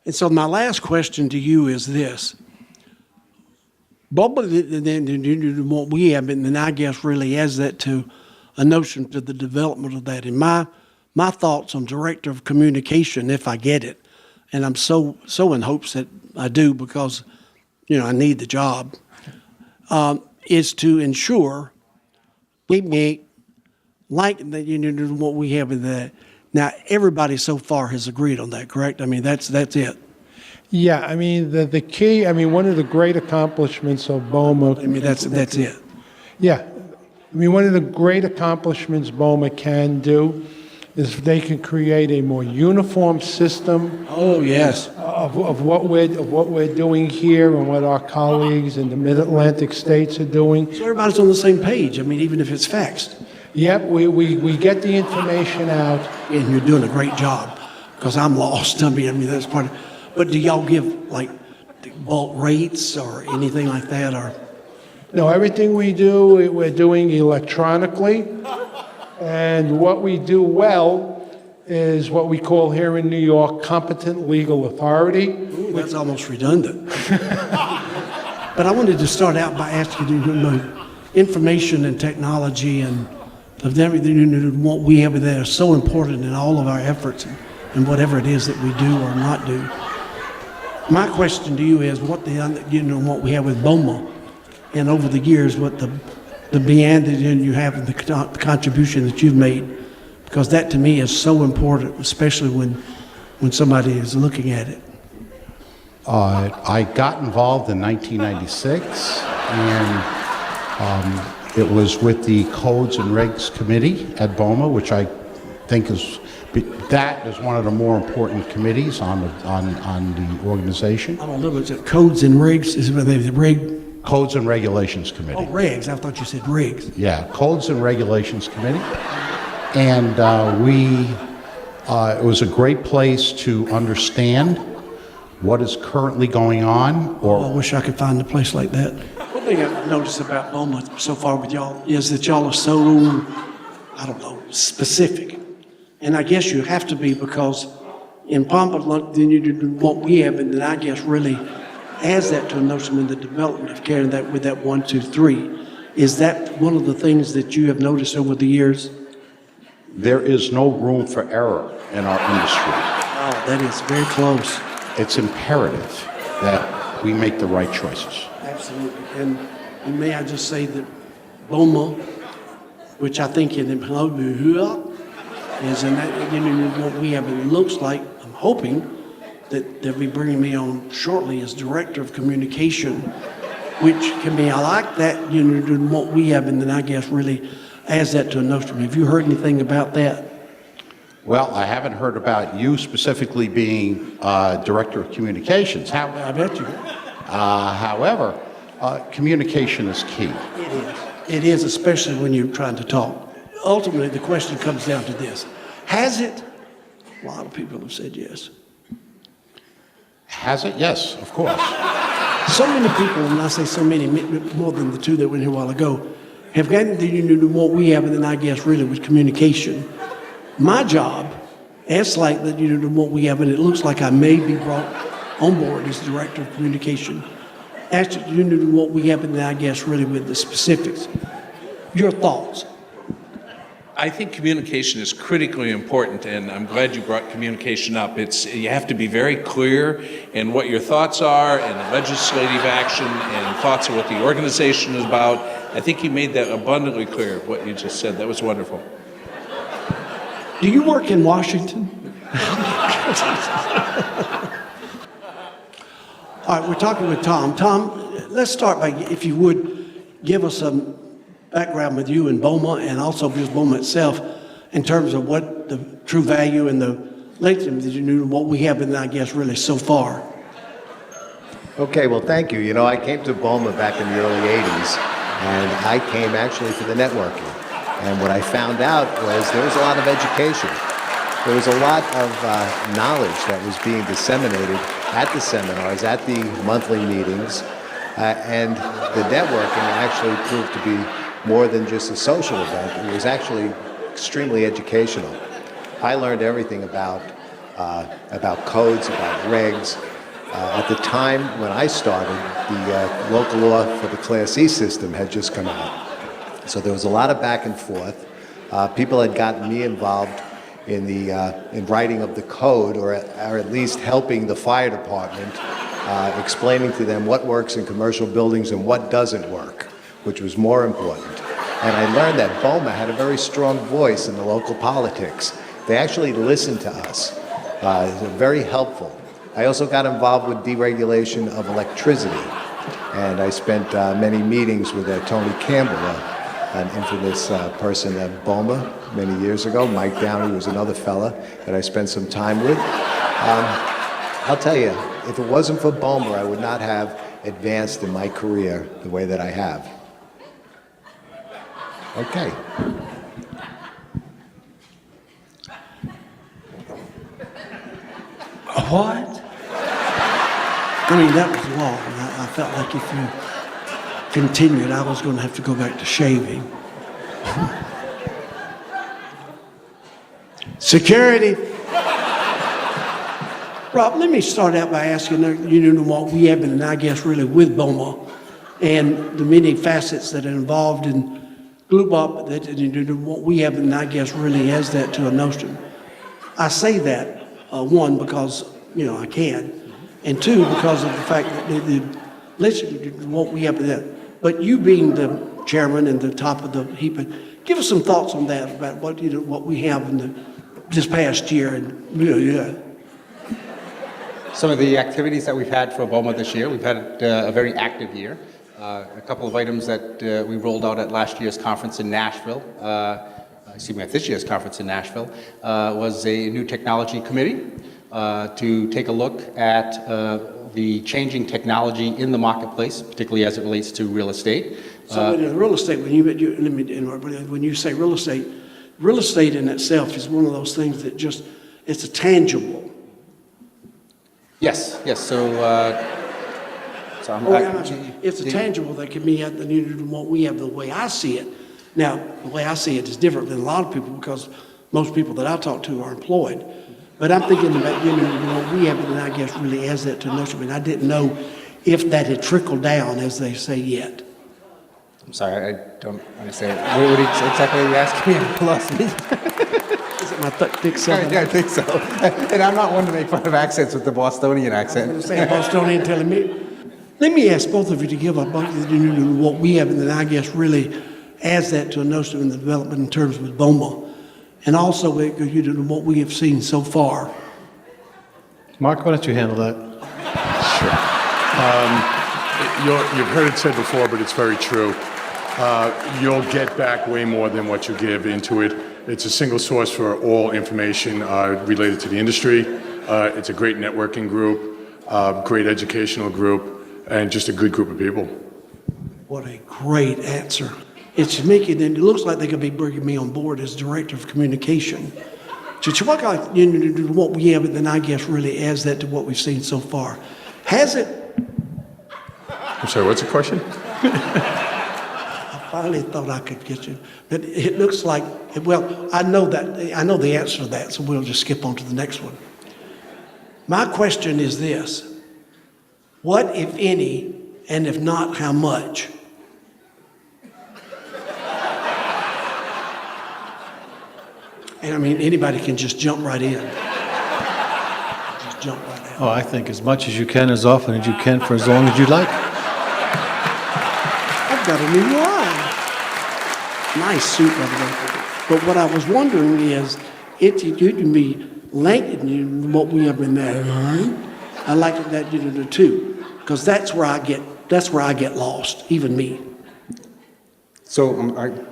And so my last question to you is this. What we have, and then I guess really adds that to a notion to the development of that. And my thoughts on director of communication, if I get it, and I'm so in hopes that I do because, I need the job, is to ensure we make like what we have in that. Now, everybody so far has agreed on that, correct? I mean, that's it. Yeah, I mean, the key, one of the great accomplishments of BOMA. I mean, that's it. Yeah. One of the great accomplishments BOMA can do is they can create a more uniform system. Oh, yes. Of what we're doing here and what our colleagues in the Mid-Atlantic states are doing. So everybody's on the same page. I mean, even if it's faxed. Yep, we get the information out. And you're doing a great job because I'm lost. I mean, that's part of it. But do y'all give, like, bulk rates or anything like that? Or No, everything we do, we're doing electronically. And what we do well is what we call here in New York competent legal authority. Ooh, that's almost redundant. But I wanted to start out by asking you, information and technology and what we have that are so important in all of our efforts and whatever it is that we do or not do. My question to you is what we have with BOMA, and over the years, what the beyond that you have and the contribution that you've made, because that to me is so important, especially when somebody is looking at it. I got involved in 1996, and it was with the Codes and Regs Committee at BOMA, which I think is one of the more important committees on the organization. I'm a little bit. Codes and Regs is where the reg. Codes and Regulations Committee. Oh, regs. I thought you said rigs. Yeah, Codes and Regulations Committee. And it was a great place to understand what is currently going on. I wish I could find a place like that. One thing I've noticed about BOMA so far with y'all is that y'all are so, specific. And I guess you have to be because in Pompa, then you do what we have, and then I guess really adds that to a notion in the development of carrying that with that 1, 2, 3. Is that one of the things that you have noticed over the years? There is no room for error in our industry. Oh, that is very close. It's imperative that we make the right choices. Absolutely. And may I just say that BOMA, which I think is in that what we have, it looks like, I'm hoping, that they'll be bringing me on shortly as Director of Communication, which can be, I like that, what we have, and then I guess really adds that to a notion. Have you heard anything about that? Well, I haven't heard about you specifically being Director of Communications. I bet you. However, communication is key. It is. It is, especially when you're trying to talk. Ultimately, the question comes down to this. Has it? A lot of people have said yes. Has it? Yes, of course. So many people, and I say so many, more than the two that were here a while ago, have gotten to what we have, and then I guess really with communication. My job, as like what we have, and it looks like I may be brought on board as Director of Communication, as to what we have, and then I guess really with the specifics. Your thoughts? I think communication is critically important, and I'm glad you brought communication up. You have to be very clear in what your thoughts are and the legislative action and thoughts of what the organization is about. I think you made that abundantly clear, what you just said. That was wonderful. Do you work in Washington? All right, we're talking with Tom. Tom, let's start by, if you would, give us some background with you and BOMA, and also just BOMA itself, in terms of what the true value and the latest that you knew, what we have been, I guess, really so far. Okay, well, thank you. You know, I came to BOMA back in the early 80s, and I came actually for the networking. And what I found out was there was a lot of education. There was a lot of knowledge that was being disseminated at the seminars, at the monthly meetings, and the networking actually proved to be more than just a social event. It was actually extremely educational. I learned everything about about codes, about regs. At the time when I started, the local law for the Class E system had just come out. So there was a lot of back and forth. People had gotten me involved in writing of the code, or at least helping the fire department, explaining to them what works in commercial buildings and what doesn't work, which was more important. And I learned that BOMA had a very strong voice in the local politics. They actually listened to us. It was very helpful. I also got involved with deregulation of electricity, and I spent many meetings with Tony Campbell, an infamous person at BOMA many years ago. Mike Downey was another fella that I spent some time with. I'll tell you, if it wasn't for BOMA, I would not have advanced in my career the way that I have. Okay. What? I mean, that was long. I felt like if you continued, I was going to have to go back to shaving. Security. Rob, let me start out by asking you what we have been, and I guess really with BOMA, and the many facets that are involved in GLUBOP, that what we have, and I guess really has that to a notion. I say that, one, because, I can, and two, because of the fact that what we have that. But you being the chairman and the top of the heap, give us some thoughts on that, about what we have in this past year. And Some of the activities that we've had for BOMA this year, we've had a very active year. A couple of items that we rolled out at last year's conference in Nashville, at this year's conference in Nashville, was a new technology committee to take a look at the changing technology in the marketplace, particularly as it relates to real estate. So in real estate, let me interrupt, when you say real estate in itself is one of those things that it's a tangible. Yes. It's a tangible that can be at what we have, the way I see it. Now, the way I see it is different than a lot of people, because most people that I talk to are employed. But I'm thinking about, what we have, and I guess really adds that to the notion. I mean, I didn't know if that had trickled down, as they say, yet. I'm sorry, I don't understand. What exactly are you asking me? I lost me. Is it my thick Southern? Yeah, I think so. And I'm not one to make fun of accents with the Bostonian accent. I was going to say Bostonian telling me. Let me ask both of you to give up what we have, and then I guess really adds that to a notion in the development in terms with BOMA, and also what we have seen so far. Mark, why don't you handle that? Sure. You've heard it said before, but it's very true. You'll get back way more than what you give into it. It's a single source for all information related to the industry. It's a great networking group, great educational group, and just a good group of people. What a great answer. It's making it looks like they could be bringing me on board as director of communication. What we have, and then I guess really adds that to what we've seen so far. Has it? I'm sorry, what's the question? I finally thought I could get you. But it looks like, well, I know the answer to that, so we'll just skip on to the next one. My question is this. What, if any, and if not, how much? And I mean, anybody can just jump right in. Just jump right in. Oh, I think as much as you can, as often as you can, for as long as you like. I've got a new line. Nice suit, by the way. But what I was wondering is, you can be lengthening what we have in that. I like that too, because that's where I get lost, even me. So,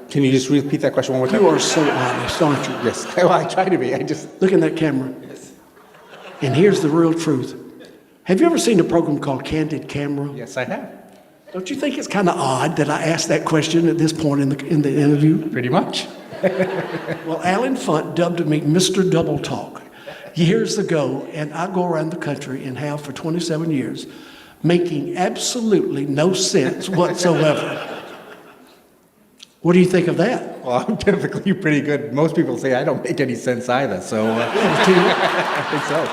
can you just repeat that question one more time? You are so honest, aren't you? Yes. Well, I try to be. Look in that camera. Yes. And here's the real truth. Have you ever seen a program called Candid Camera? Yes, I have. Don't you think it's kind of odd that I asked that question at this point in the interview? Pretty much. Well, Alan Funt dubbed me Mr. Doubletalk years ago, and I go around the country and have for 27 years, making absolutely no sense whatsoever. What do you think of that? Well, I'm typically pretty good. Most people say I don't make any sense either, so I think so.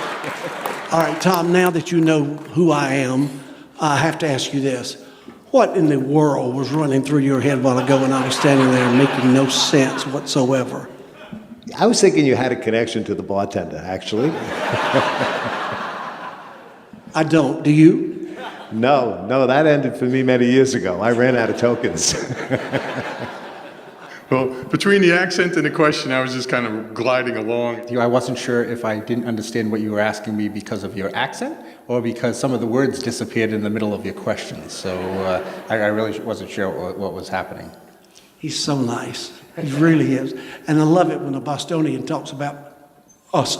All right, Tom, now that you know who I am, I have to ask you this. What in the world was running through your head while ago when I was standing there making no sense whatsoever? I was thinking you had a connection to the bartender, actually. I don't. Do you? No, that ended for me many years ago. I ran out of tokens. Well, between the accent and the question, I was just kind of gliding along. I wasn't sure if I didn't understand what you were asking me because of your accent or because some of the words disappeared in the middle of your questions. So I really wasn't sure what was happening. He's so nice. He really is. And I love it when a Bostonian talks about us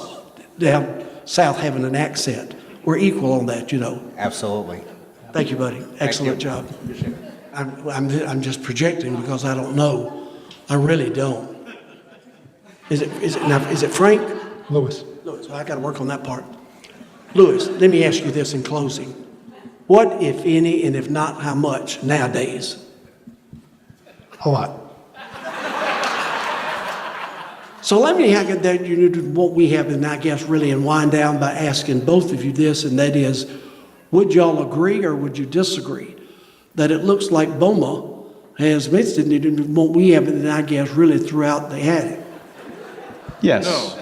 down south having an accent. We're equal on that, you know. Absolutely. Thank you, buddy. Excellent job. I'm just projecting because I don't know. I really don't. Is it Frank? Louis. Louis, I got to work on that part. Louis, let me ask you this in closing. What, if any, and if not, how much nowadays? A lot. So let me get that, what we have, and I guess really and wind down by asking both of you this, and that is, would y'all agree or would you disagree that it looks like BOMA has missed it, what we have, and I guess really throughout the attic? Yes. No.